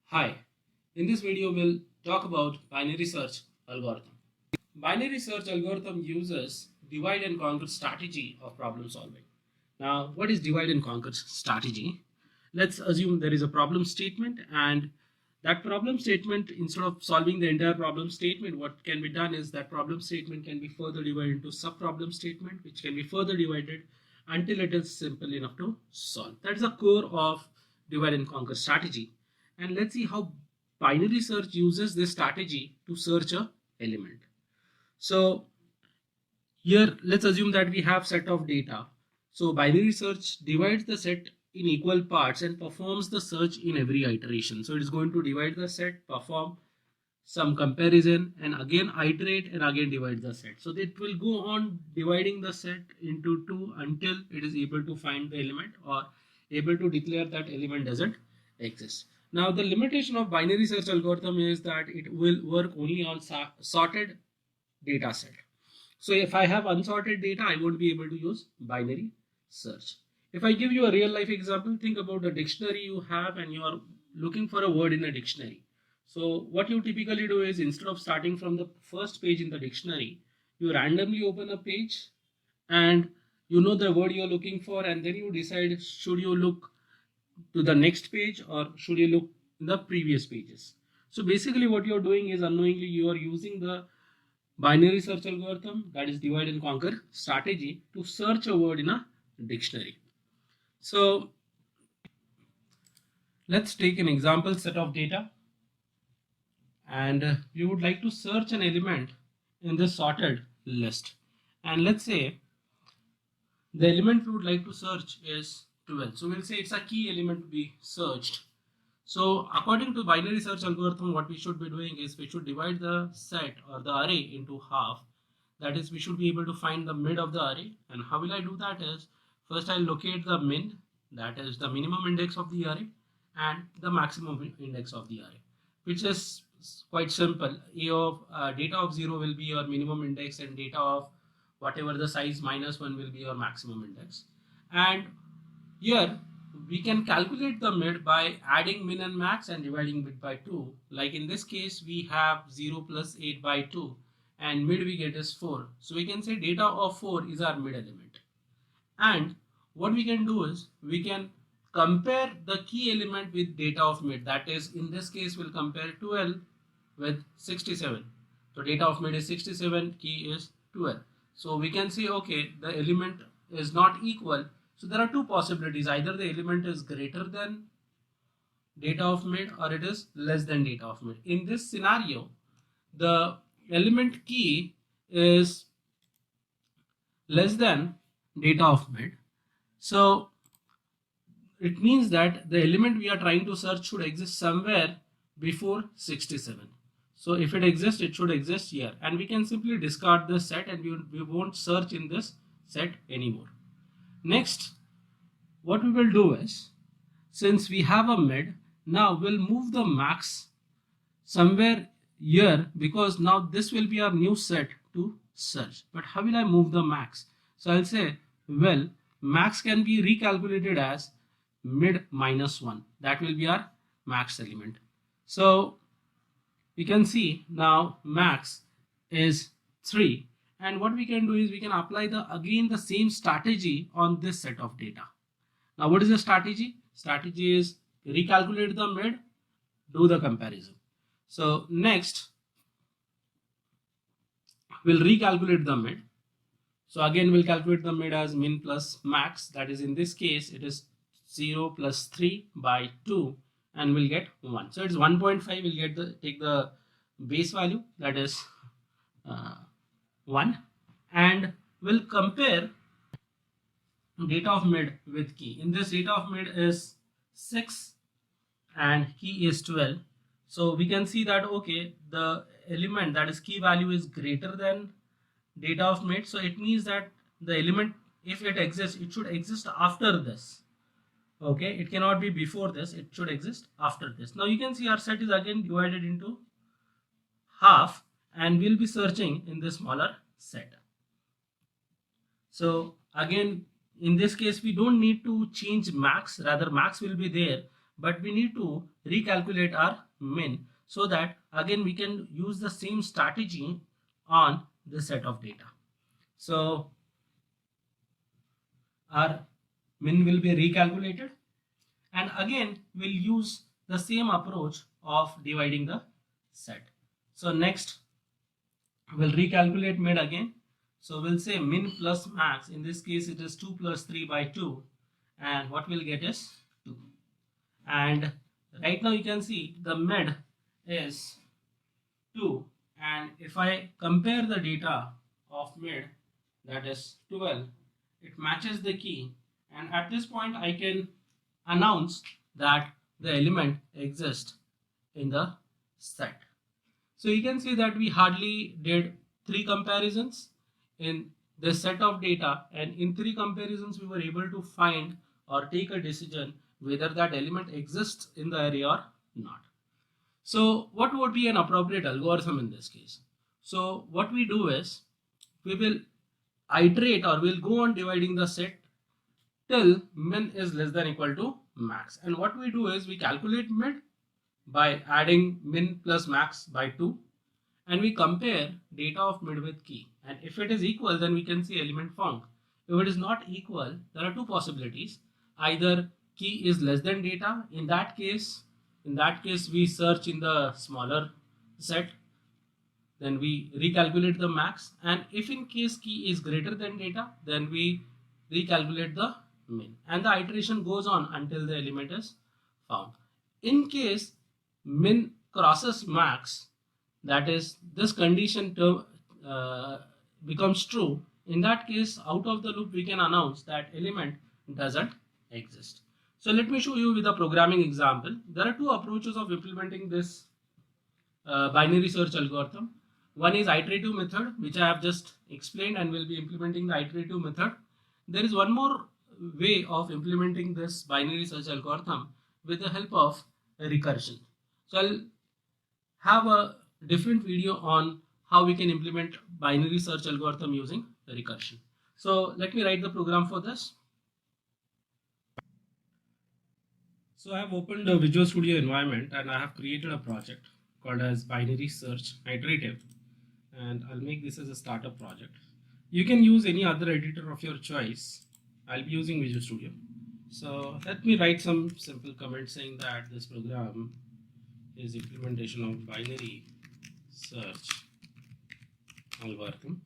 Hi, in this video we'll talk about binary search algorithm. Binary search algorithm uses divide and conquer strategy of problem solving. Now, what is divide and conquer strategy? Let's assume there is a problem statement, and that problem statement, instead of solving the entire problem statement, what can be done is that problem statement can be further divided into sub-problem statement, which can be further divided until it is simple enough to solve. That's the core of divide and conquer strategy. And let's see how binary search uses this strategy to search a element. So here, let's assume that we have set of data. So binary search divides the set in equal parts and performs the search in every iteration. So it is going to divide the set, perform some comparison, and again iterate and again divide the set. So it will go on dividing the set into two until it is able to find the element or able to declare that element doesn't exist. Now the limitation of binary search algorithm is that it will work only on sorted data set. So if I have unsorted data, I won't be able to use binary search. If I give you a real life example, think about the dictionary you have and you are looking for a word in a dictionary. So what you typically do is, instead of starting from the first page in the dictionary, you randomly open a page and you know the word you're looking for, and then you decide should you look to the next page or should you look in the previous pages. So basically what you're doing is, unknowingly you are using the binary search algorithm, that is divide and conquer strategy, to search a word in a dictionary. So let's take an example set of data, and we would like to search an element in this sorted list. And let's say the element we would like to search is 12. So we'll say it's a key element to be searched. So according to binary search algorithm, what we should be doing is we should divide the set or the array into half. That is, we should be able to find the mid of the array. And how will I do that is, first I'll locate the min, that is the minimum index of the array, and the maximum index of the array, which is quite simple. A of data of 0 will be your minimum index, and data of whatever the size -1 will be your maximum index. And here we can calculate the mid by adding min and max and dividing mid by 2. Like in this case, we have 0 plus 8 by 2, and mid we get is 4. So we can say data of 4 is our mid element. And what we can do is we can compare the key element with data of mid. That is, in this case, we'll compare 12 with 67. So data of mid is 67, key is 12. So we can say, okay, the element is not equal. So there are two possibilities. Either the element is greater than data of mid or it is less than data of mid. In this scenario, the element key is less than data of mid. So it means that the element we are trying to search should exist somewhere before 67. So if it exists, it should exist here. And we can simply discard this set and we won't search in this set anymore. Next, what we will do is, since we have a mid, now we'll move the max somewhere here, because now this will be our new set to search. But how will I move the max? So I'll say, well, max can be recalculated as mid -1. That will be our max element. So we can see now max is 3. And what we can do is we can apply again the same strategy on this set of data. Now what is the strategy? Strategy is recalculate the mid, do the comparison. So next we'll recalculate the mid. So again we'll calculate the mid as min plus max. That is, in this case it is 0 plus 3 by 2, and we'll get 1. So it's 1.5. We'll take the base value, that is 1, and we'll compare data of mid with key. In this, data of mid is 6 and key is 12. So we can see that, okay, the element, that is key value, is greater than data of mid. So it means that the element, if it exists, it should exist after this. Okay, it cannot be before this, it should exist after this. Now you can see our set is again divided into half, and we'll be searching in this smaller set. So again, in this case we don't need to change max, rather max will be there, but we need to recalculate our min, so that again we can use the same strategy on this set of data. So our min will be recalculated, and again we'll use the same approach of dividing the set. So next we'll recalculate mid again. So we'll say min plus max, in this case it is 2 plus 3 by 2, and what we'll get is 2. And right now you can see the mid is 2, and if I compare the data of mid, that is 12, it matches the key, and at this point I can announce that the element exists in the set. So you can see that we hardly did 3 comparisons in this set of data, and in 3 comparisons we were able to find or take a decision whether that element exists in the array or not. So what would be an appropriate algorithm in this case? So what we do is we will iterate, or we'll go on dividing the set till min is less than equal to max. And what we do is we calculate mid by adding min plus max by 2, and we compare data of mid with key, and if it is equal then we can see element found. If it is not equal, there are 2 possibilities: either key is less than data, in that case we search in the smaller set, then we recalculate the max, and if in case key is greater than data, then we recalculate the min, and the iteration goes on until the element is found. In case min crosses max, that is this condition term becomes true, in that case out of the loop we can announce that element doesn't exist. So let me show you with a programming example. There are 2 approaches of implementing this binary search algorithm. One is iterative method, which I have just explained, and we'll be implementing the iterative method. There is one more way of implementing this binary search algorithm with the help of recursion. So I'll have a different video on how we can implement binary search algorithm using recursion. So let me write the program for this. So I have opened a Visual Studio environment, and I have created a project called as binary search iterative, and I'll make this as a startup project. You can use any other editor of your choice. I'll be using Visual Studio. So let me write some simple comment saying that this program is implementation of binary search algorithm.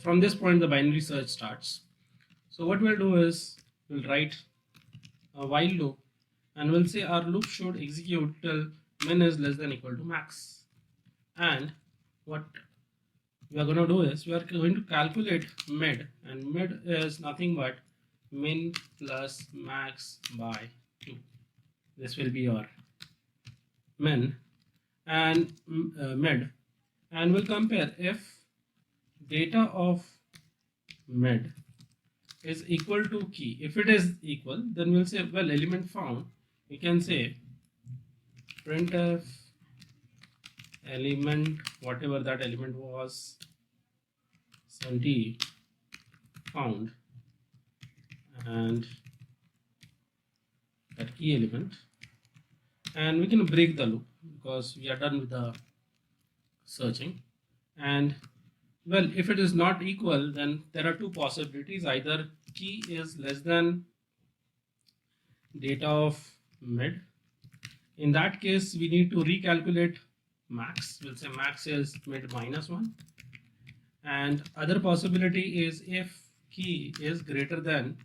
From this point the binary search starts. So what we'll do is we'll write a while loop, and we'll say our loop should execute till min is less than equal to max. And what we are going to do is we are going to calculate mid, and mid is nothing but min plus max by 2. This will be your min and mid, and we'll compare if data of mid is equal to key. If it is equal, then we'll say, well, element found. We can say printf element, whatever that element was, 70 found, and that key element, and we can break the loop because we are done with the searching. And well, if it is not equal, then there are 2 possibilities: either key is less than data of mid. In that case we need to recalculate max, we'll say max is mid minus 1. And other possibility is if key is greater than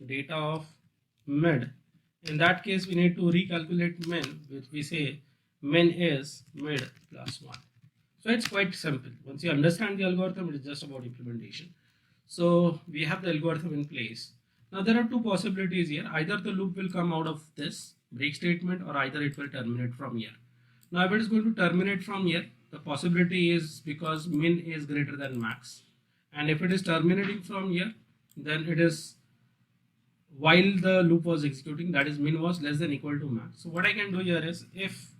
data of mid. In that case, we need to recalculate min, which we say min is mid plus 1. So it's quite simple. Once you understand the algorithm, it is just about implementation. So we have the algorithm in place. Now there are two possibilities here. Either the loop will come out of this break statement, or either it will terminate from here. Now if it is going to terminate from here, the possibility is because min is greater than max. And if it is terminating from here, then it is while the loop was executing, that is min was less than equal to max. So what I can do here is, if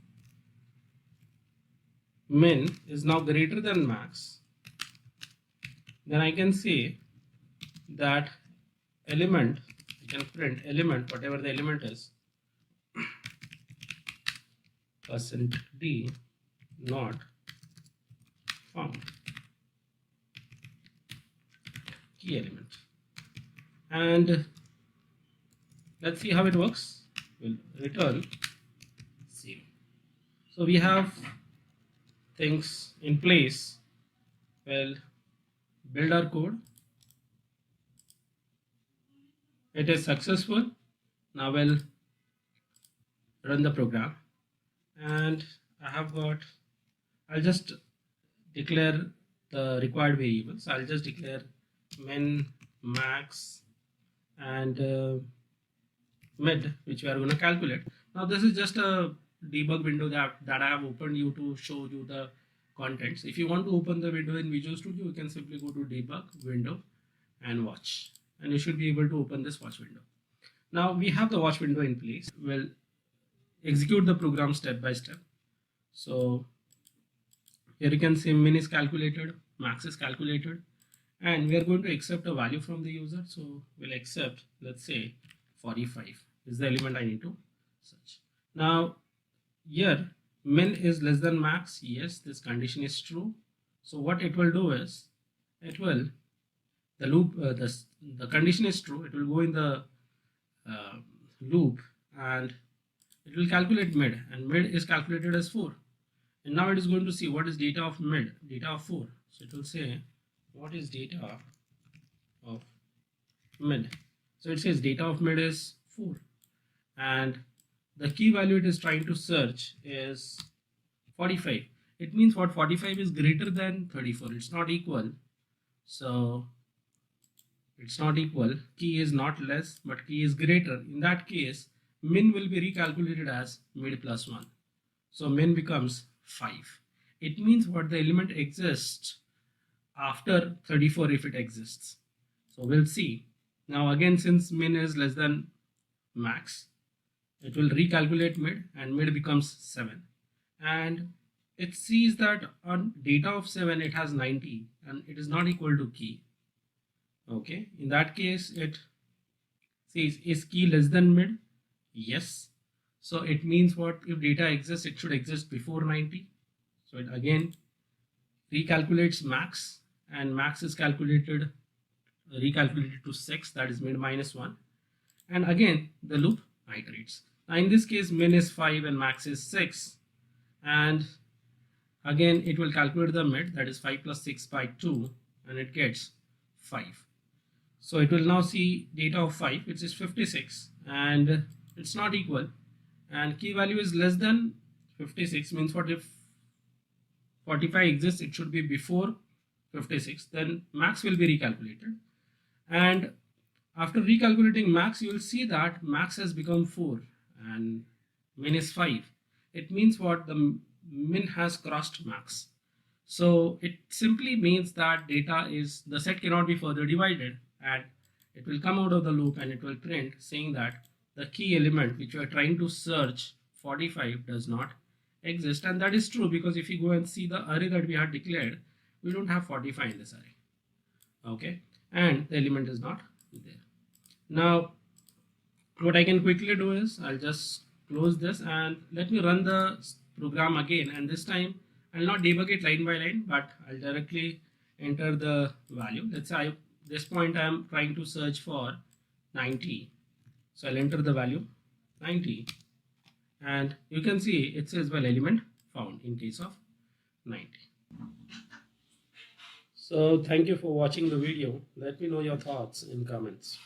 min is now greater than max, then I can say that element, I can print element, whatever the element is, %d not found, key element. And let's see how it works. We'll return 0. So we have things in place. We'll build our code. It is successful. Now we'll run the program, and I'll just declare the required variables. I'll just declare min, max, and mid, which we are going to calculate. Now this is just a debug window that I have opened you to show you the contents. If you want to open the window in Visual Studio, you can simply go to debug window and watch, and you should be able to open this watch window. Now we have the watch window in place. We'll execute the program step by step. So here you can see min is calculated, max is calculated, and we are going to accept a value from the user. So we'll accept, let's say 45 is the element I need to search. Now here min is less than max. Yes, this condition is true. So what it will do is, it will, the loop, the condition is true, it will go in the loop, and it will calculate mid, and mid is calculated as 4. And now it is going to see what is data of mid, data of 4. So it will say, what is data of mid? So it says data of mid is 4, and the key value it is trying to search is 45. It means what? 45 is greater than 34. It's not equal. So it's not equal. Key is not less, but key is greater. In that case, min will be recalculated as mid plus 1. So min becomes 5. It means what? The element exists after 34 if it exists. So we'll see. Now again, since min is less than max, it will recalculate mid, and mid becomes 7. And it sees that on data of 7 it has 90, and it is not equal to key. Okay, in that case it says, is key less than mid? Yes. So it means what? If data exists, it should exist before 90. So it again recalculates max, and max is recalculated to 6, that is mid minus 1, and again the loop iterates. Now in this case, min is 5 and max is 6, and again it will calculate the mid, that is 5 plus 6 by 2, and it gets 5. So it will now see data of 5, which is 56, and it's not equal, and key value is less than 56, means what? If 45 exists, it should be before 56, then max will be recalculated. And after recalculating max, you will see that max has become 4 and min is 5. It means what? The min has crossed max. So it simply means that data is, the set cannot be further divided, and it will come out of the loop and it will print saying that the key element which you are trying to search, 45, does not exist. And that is true, because if you go and see the array that we had declared, we don't have 45 in this array. Okay, and the element is not there. Now what I can quickly do is, I'll just close this and let me run the program again, and this time I'll not debug it line by line, but I'll directly enter the value. Let's say this point I'm trying to search for 90, so I'll enter the value 90, and you can see it says, well, element found in case of 90. So thank you for watching the video. Let me know your thoughts in comments.